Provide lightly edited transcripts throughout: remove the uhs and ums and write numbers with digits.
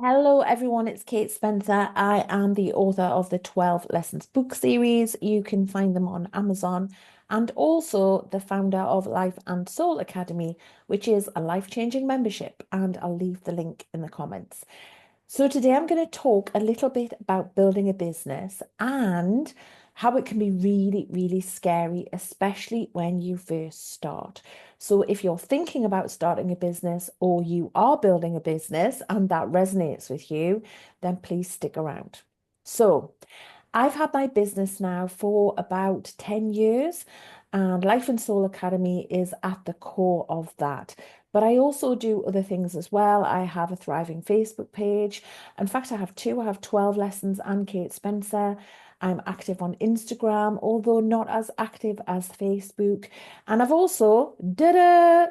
Hello, everyone. It's Kate Spencer. I am the author of the 12 Lessons book series. You can find them on Amazon and also the founder of Life and Soul Academy, which is a life-changing membership. And I'll leave the link in the comments. So today I'm going to talk a little bit about building a business and how it can be really, really scary, especially when you first start. So if you're thinking about starting a business or you are building a business and that resonates with you, then please stick around. So I've had my business now for about 10 years, and Life and Soul Academy is at the core of that. But I also do other things as well. I have a thriving Facebook page. In fact, I have two. I have 12 Lessons and Kate Spencer. I'm active on Instagram, although not as active as Facebook. And I've also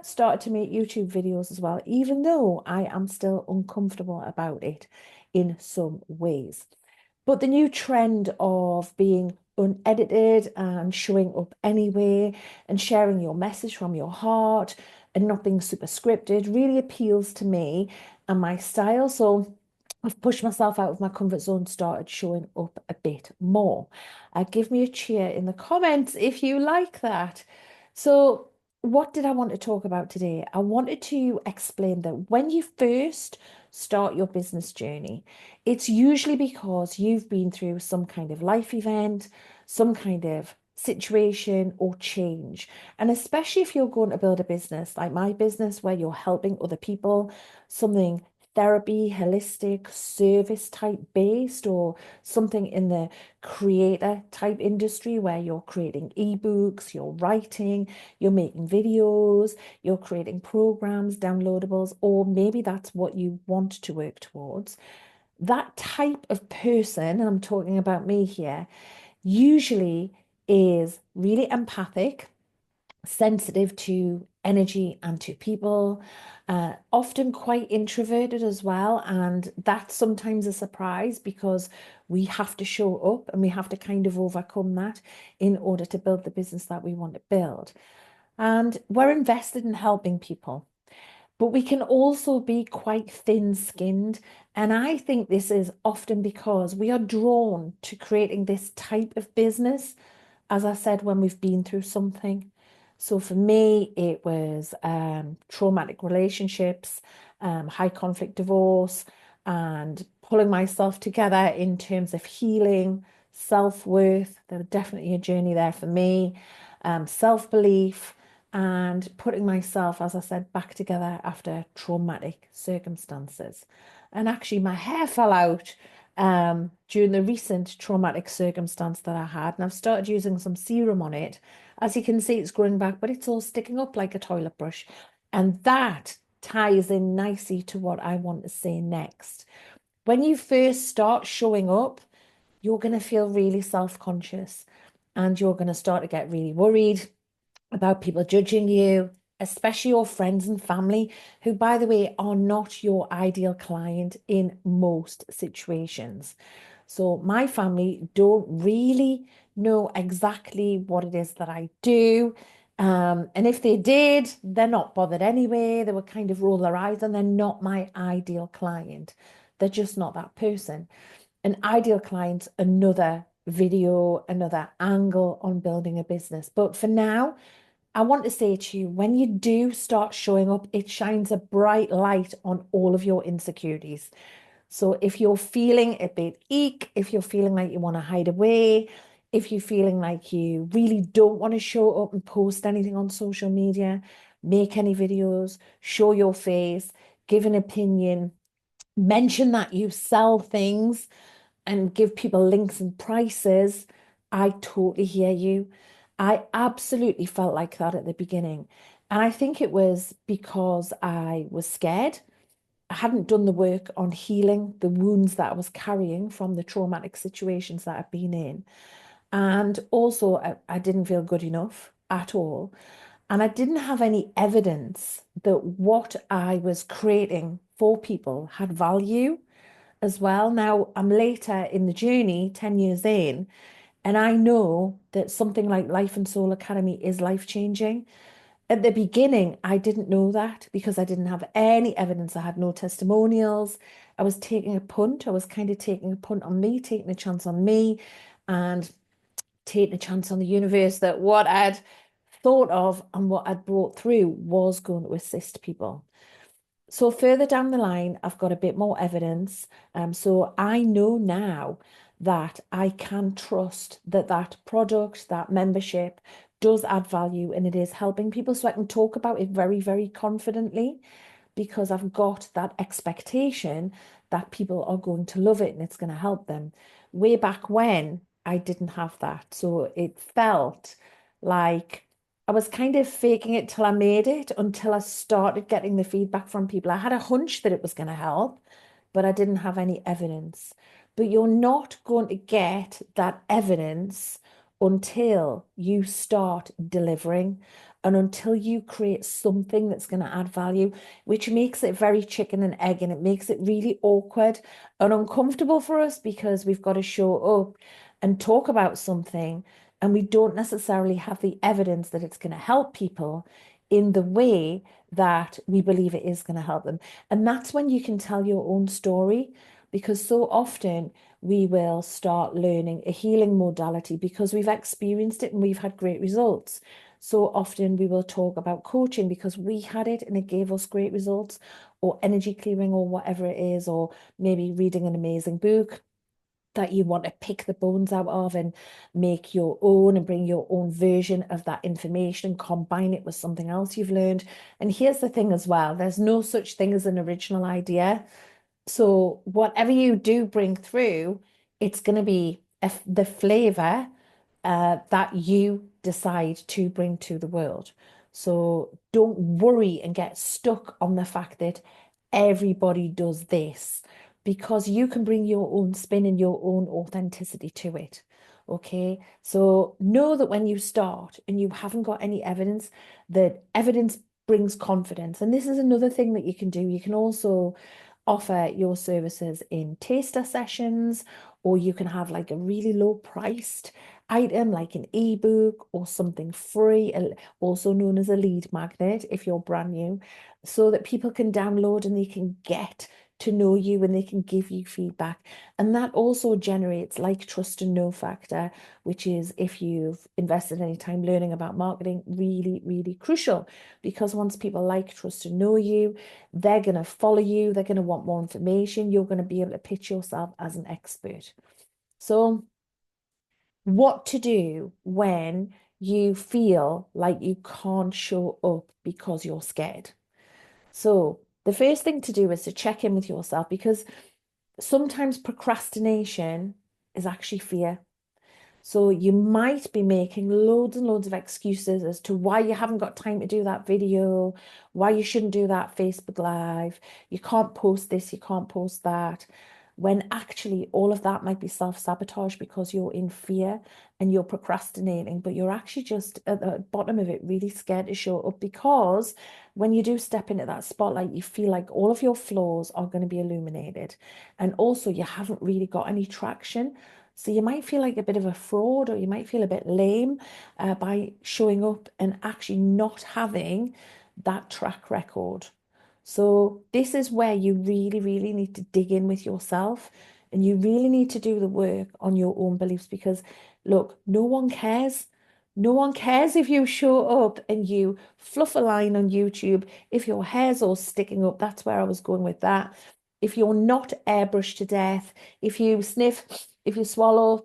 started to make YouTube videos as well, even though I am still uncomfortable about it in some ways. But the new trend of being unedited and showing up anyway and sharing your message from your heart and not being super scripted really appeals to me and my style. So I've pushed myself out of my comfort zone, started showing up a bit more. Give me a cheer in the comments if you like that. So, what did I want to talk about today? I wanted to explain that when you first start your business journey, it's usually because you've been through some kind of life event, some kind of situation or change. And especially if you're going to build a business like my business, where you're helping other people, something therapy, holistic, service type based, or something in the creator type industry where you're creating ebooks, you're writing, you're making videos, you're creating programs, downloadables, or maybe that's what you want to work towards. That type of person, and I'm talking about me here, usually is really empathic, sensitive to energy and to people, often quite introverted as well. And that's sometimes a surprise because we have to show up and we have to kind of overcome that in order to build the business that we want to build. And we're invested in helping people. But we can also be quite thin-skinned. And I think this is often because we are drawn to creating this type of business, as I said, when we've been through something. So for me, it was traumatic relationships, high conflict divorce, and pulling myself together in terms of healing, self-worth. There was definitely a journey there for me, self-belief and putting myself, as I said, back together after traumatic circumstances. And actually, my hair fell out during the recent traumatic circumstance that I had, and I've started using some serum on it. As you can see, it's growing back, but it's all sticking up like a toilet brush. And that ties in nicely to what I want to say next. When you first start showing up, you're going to feel really self-conscious and you're going to start to get really worried about people judging you, especially your friends and family, who, by the way, are not your ideal client in most situations. So, my family don't really know exactly what it is that I do. And if they did, they're not bothered anyway. They would kind of roll their eyes and they're not my ideal client. They're just not that person. An ideal client's another video, another angle on building a business. But for now, I want to say to you, when you do start showing up, it shines a bright light on all of your insecurities. So if you're feeling a bit eek, if you're feeling like you want to hide away, if you're feeling like you really don't want to show up and post anything on social media, make any videos, show your face, give an opinion, mention that you sell things and give people links and prices, I totally hear you. I absolutely felt like that at the beginning. And I think it was because I was scared. I hadn't done the work on healing the wounds that I was carrying from the traumatic situations that I've been in. And also, I didn't feel good enough at all. And I didn't have any evidence that what I was creating for people had value as well. Now, I'm later in the journey, 10 years in, and I know that something like Life and Soul Academy is life changing. At the beginning, I didn't know that because I didn't have any evidence. I had no testimonials. I was taking a punt. I was kind of taking a punt on me, taking a chance on me, and taking a chance on the universe that what I'd thought of and what I'd brought through was going to assist people. So further down the line, I've got a bit more evidence. So I know now that I can trust that that product, that membership does add value and it is helping people. So I can talk about it very, very confidently because I've got that expectation that people are going to love it and it's going to help them. Way back when, I didn't have that. So it felt like I was kind of faking it till I made it until I started getting the feedback from people. I had a hunch that it was going to help, but I didn't have any evidence. But you're not going to get that evidence until you start delivering and until you create something that's going to add value, which makes it very chicken and egg and it makes it really awkward and uncomfortable for us because we've got to show up and talk about something and we don't necessarily have the evidence that it's going to help people in the way that we believe it is going to help them. And that's when you can tell your own story because so often we will start learning a healing modality because we've experienced it and we've had great results. So often we will talk about coaching because we had it and it gave us great results, or energy clearing, or whatever it is, or maybe reading an amazing book that you want to pick the bones out of and make your own and bring your own version of that information and combine it with something else you've learned. And here's the thing as well, there's no such thing as an original idea. So whatever you do bring through, it's going to be the flavor that you decide to bring to the world. So don't worry and get stuck on the fact that everybody does this because you can bring your own spin and your own authenticity to it. Okay, so know that when you start and you haven't got any evidence, that evidence brings confidence. And this is another thing that you can do. You can also offer your services in taster sessions, or you can have like a really low priced item like an ebook or something free, also known as a lead magnet if you're brand new, so that people can download and they can get to know you and they can give you feedback. And that also generates like trust and know factor, which is if you've invested any time learning about marketing, really, really crucial because once people like, trust and know you, they're going to follow you, they're going to want more information, you're going to be able to pitch yourself as an expert. So what to do when you feel like you can't show up because you're scared. So, the first thing to do is to check in with yourself because sometimes procrastination is actually fear. So you might be making loads and loads of excuses as to why you haven't got time to do that video, why you shouldn't do that Facebook Live, you can't post this, you can't post that, when actually all of that might be self-sabotage because you're in fear and you're procrastinating, but you're actually just at the bottom of it really scared to show up because when you do step into that spotlight, you feel like all of your flaws are going to be illuminated. And also you haven't really got any traction. So you might feel like a bit of a fraud or you might feel a bit lame by showing up and actually not having that track record. So this is where you really, really need to dig in with yourself and you really need to do the work on your own beliefs because look, no one cares. No one cares if you show up and you fluff a line on YouTube, if your hair's all sticking up, that's where I was going with that. If you're not airbrushed to death, if you sniff, if you swallow,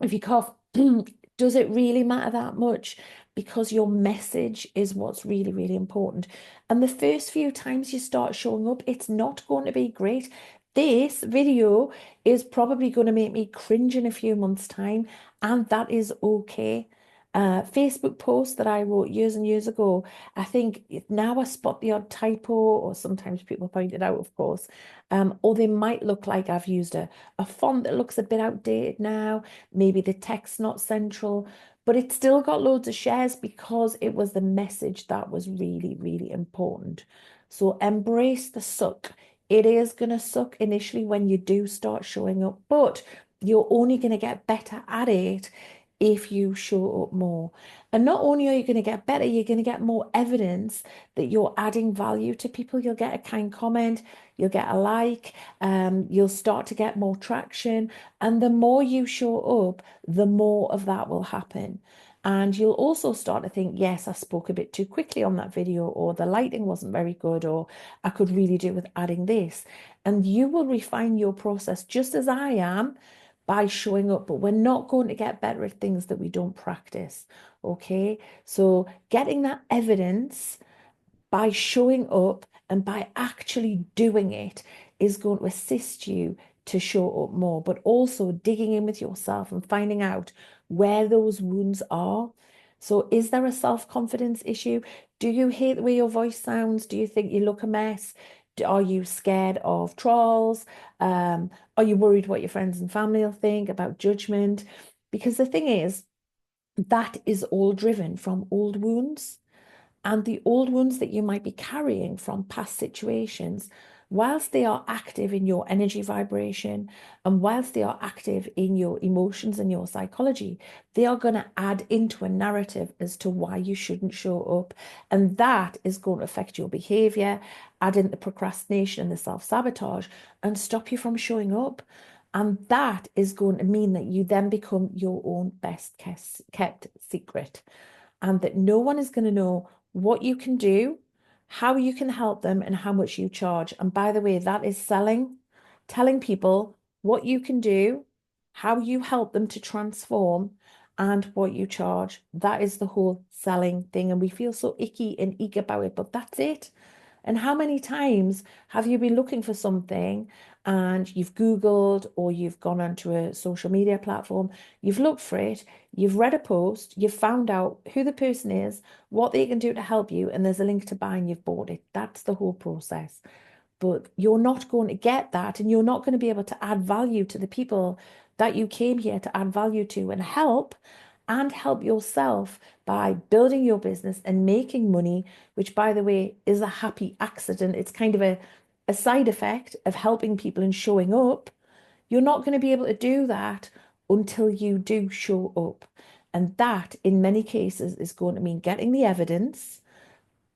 if you cough, does it really matter that much? Because your message is what's really, really important. And the first few times you start showing up, it's not going to be great. This video is probably going to make me cringe in a few months' time, and that is okay. Facebook post that I wrote years and years ago, I think now I spot the odd typo, or sometimes people point it out, of course, or they might look like I've used a font that looks a bit outdated now, maybe the text's not central, but it still got loads of shares because it was the message that was really, really important. So embrace the suck. It is going to suck initially when you do start showing up, but you're only going to get better at it if you show up more. And not only are you going to get better, you're going to get more evidence that you're adding value to people. You'll get a kind comment, you'll get a like, you'll start to get more traction. And the more you show up, the more of that will happen. And you'll also start to think, yes, I spoke a bit too quickly on that video, or the lighting wasn't very good, or I could really do with adding this. And you will refine your process just as I am by showing up. But we're not going to get better at things that we don't practice. Okay. So getting that evidence by showing up and by actually doing it is going to assist you to show up more, but also digging in with yourself and finding out where those wounds are. So, is there a self-confidence issue? Do you hate the way your voice sounds? Do you think you look a mess? Are you scared of trolls? Are you worried what your friends and family will think about judgment? Because the thing is, that is all driven from old wounds. And the old wounds that you might be carrying from past situations, whilst they are active in your energy vibration and whilst they are active in your emotions and your psychology, they are going to add into a narrative as to why you shouldn't show up. And that is going to affect your behavior, add in the procrastination and the self-sabotage, and stop you from showing up. And that is going to mean that you then become your own best kept secret, and that no one is going to know what you can do, how you can help them, and how much you charge. And by the way, that is selling, telling people what you can do, how you help them to transform, and what you charge. That is the whole selling thing. And we feel so icky and eager about it, but that's it. And how many times have you been looking for something and you've Googled or you've gone onto a social media platform, you've looked for it, you've read a post, you've found out who the person is, what they can do to help you, and there's a link to buy and you've bought it. That's the whole process. But you're not going to get that, and you're not going to be able to add value to the people that you came here to add value to and help yourself by building your business and making money, which, by the way, is a happy accident. It's kind of a side effect of helping people and showing up. You're not going to be able to do that until you do show up. And that, in many cases, is going to mean getting the evidence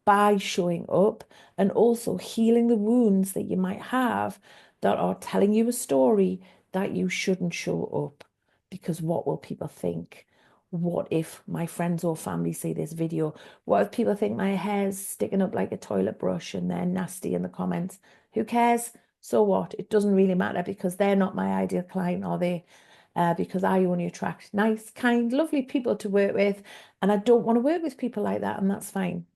by showing up and also healing the wounds that you might have that are telling you a story that you shouldn't show up. Because what will people think? What if my friends or family see this video? What if people think my hair's sticking up like a toilet brush and they're nasty in the comments? Who cares? So what? It doesn't really matter because they're not my ideal client, are they? Because I only attract nice, kind, lovely people to work with, and I don't want to work with people like that, and that's fine.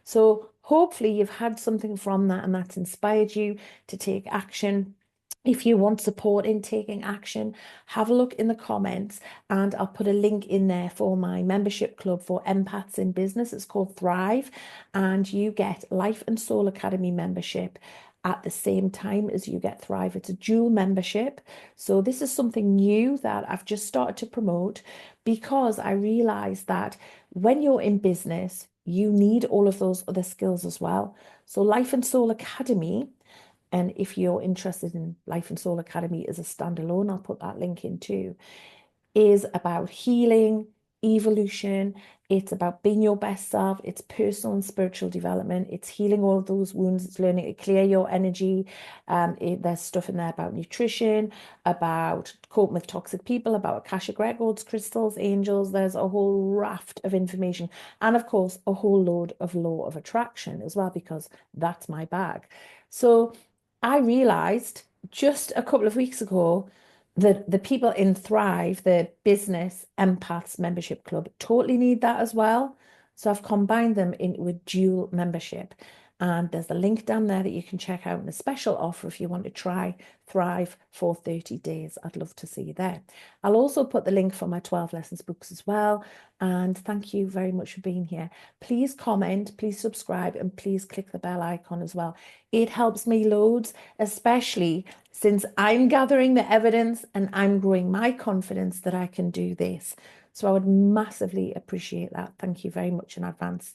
So hopefully you've had something from that and that's inspired you to take action. If you want support in taking action, have a look in the comments and I'll put a link in there for my membership club for empaths in business. It's called Thrive, and you get Life and Soul Academy membership at the same time as you get Thrive. It's a dual membership. So this is something new that I've just started to promote because I realized that when you're in business, you need all of those other skills as well. So Life and Soul Academy, and if you're interested in Life and Soul Academy as a standalone, I'll put that link in too, is about healing, evolution. It's about being your best self. It's personal and spiritual development. It's healing all of those wounds. It's learning to clear your energy. There's stuff in there about nutrition, about coping with toxic people, about Akashic records, crystals, angels. There's a whole raft of information. And of course, a whole load of law of attraction as well, because that's my bag. So I realized just a couple of weeks ago the people in Thrive, the business empaths membership club, totally need that as well. So I've combined them into a dual membership. And there's a link down there that you can check out in a special offer if you want to try Thrive for 30 days. I'd love to see you there. I'll also put the link for my 12 lessons books as well. And thank you very much for being here. Please comment, please subscribe, and please click the bell icon as well. It helps me loads, especially since I'm gathering the evidence and I'm growing my confidence that I can do this. So I would massively appreciate that. Thank you very much in advance.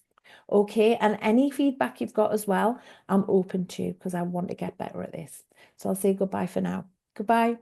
Okay, and any feedback you've got as well, I'm open to because I want to get better at this. So I'll say goodbye for now. Goodbye.